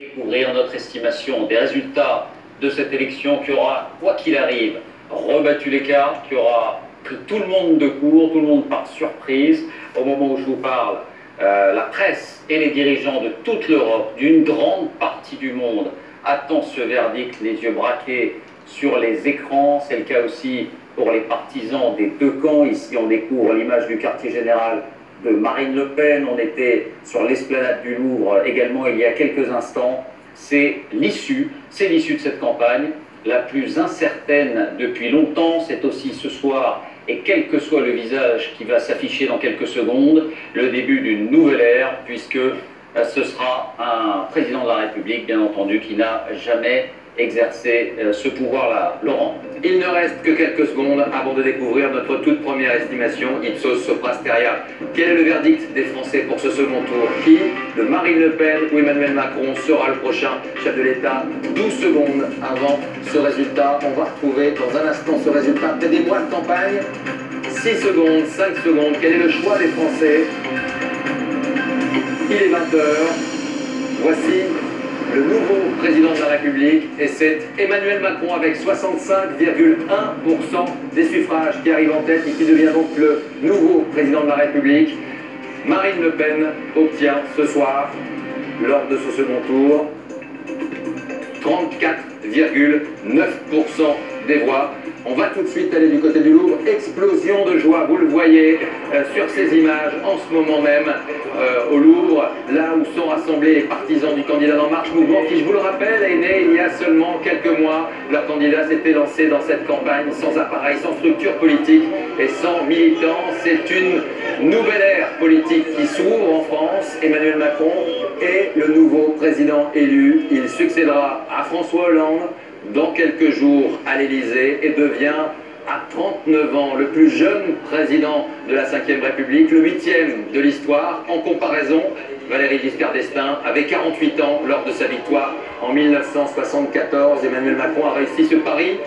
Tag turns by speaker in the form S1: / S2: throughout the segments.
S1: Découvrir notre estimation des résultats de cette élection qui aura, quoi qu'il arrive, rebattu les cartes, qui aura pris tout le monde de court, tout le monde par surprise. Au moment où je vous parle, la presse et les dirigeants de toute l'Europe, d'une grande partie du monde, attendent ce verdict, les yeux braqués sur les écrans. C'est le cas aussi pour les partisans des deux camps. Ici, on découvre l'image du quartier général de Marine Le Pen. On était sur l'esplanade du Louvre également il y a quelques instants. C'est l'issue de cette campagne, la plus incertaine depuis longtemps. C'est aussi ce soir, et quel que soit le visage qui va s'afficher dans quelques secondes, le début d'une nouvelle ère, puisque ce sera un président de la République, bien entendu, qui n'a jamais exercer ce pouvoir-là. Laurent.
S2: Il ne reste que quelques secondes avant de découvrir notre toute première estimation Ipsos Sopra Steria. Quel est le verdict des Français pour ce second tour? Qui, de Marine Le Pen ou Emmanuel Macron, sera le prochain chef de l'État? 12 secondes avant ce résultat. On va retrouver dans un instant ce résultat peut-être des mois de campagne. 6 secondes, 5 secondes. Quel est le choix des Français? Il est 20h. Voici le nouveau président de la République, et c'est Emmanuel Macron avec 65,1% des suffrages qui arrive en tête et qui devient donc le nouveau président de la République. Marine Le Pen obtient ce soir, lors de ce second tour, 34,9% des voix. On va tout de suite aller du côté du Louvre. Explosion de joie, vous le voyez sur ces images en ce moment même au Louvre, là où sont rassemblés les partisans du candidat d'En Marche, mouvement qui, je vous le rappelle, est né il y a seulement quelques mois. Leur candidat s'était lancé dans cette campagne sans appareil, sans structure politique et sans militants. C'est une nouvelle ère politique qui s'ouvre en France. Emmanuel Macron est le nouveau président élu. Il succédera à François Hollande dans quelques jours à l'Élysée et devient à 39 ans le plus jeune président de la Ve République, le 8e de l'histoire. En comparaison, Valéry Giscard d'Estaing avait 48 ans lors de sa victoire en 1974. Emmanuel Macron a réussi ce pari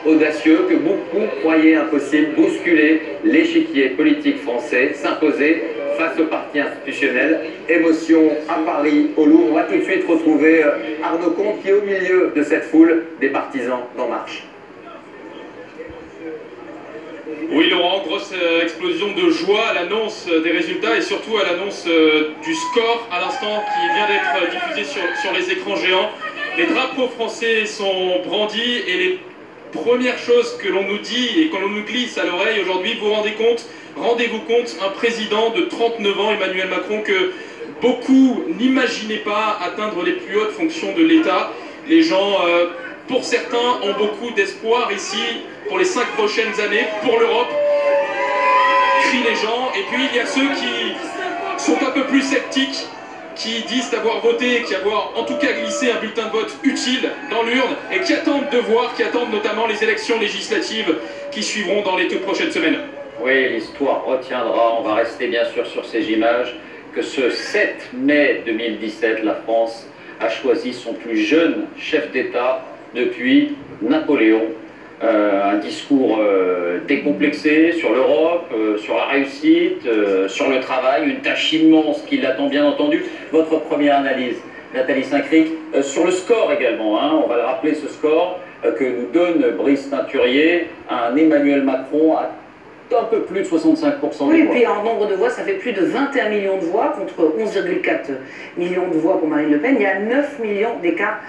S2: audacieux que beaucoup croyaient impossible, bousculer l'échiquier politique français, s'imposer face au parti institutionnel. Émotion à Paris, au Louvre. On va tout de suite retrouver Arnaud Comte qui est au milieu de cette foule des partisans d'En Marche.
S3: Oui Laurent, grosse explosion de joie à l'annonce des résultats et surtout à l'annonce du score à l'instant qui vient d'être diffusé sur les écrans géants. Les drapeaux français sont brandis et les premières choses que l'on nous dit et que l'on nous glisse à l'oreille aujourd'hui, rendez-vous compte, un président de 39 ans, Emmanuel Macron, que beaucoup n'imaginaient pas atteindre les plus hautes fonctions de l'État. Les gens, pour certains, ont beaucoup d'espoir ici pour les 5 prochaines années, pour l'Europe, crient les gens. Et puis il y a ceux qui sont un peu plus sceptiques, qui disent avoir voté, qui avoir en tout cas glissé un bulletin de vote utile dans l'urne et qui attendent de voir, qui attendent notamment les élections législatives qui suivront dans les toutes prochaines semaines.
S1: Oui, l'histoire retiendra, on va rester bien sûr sur ces images, que ce 7 mai 2017, la France a choisi son plus jeune chef d'État depuis Napoléon. Un discours décomplexé sur l'Europe, sur la réussite, sur le travail, une tâche immense qui l'attend bien entendu. Votre première analyse, Nathalie Saint-Cric, sur le score également, hein, on va le rappeler, ce score que nous donne Brice Teinturier, un Emmanuel Macron à un peu plus de 65%
S4: oui,
S1: des
S4: et
S1: voix.
S4: puis en nombre de voix, ça fait plus de 21 millions de voix contre 11,4 millions de voix pour Marine Le Pen. Il y a 9 millions d'écart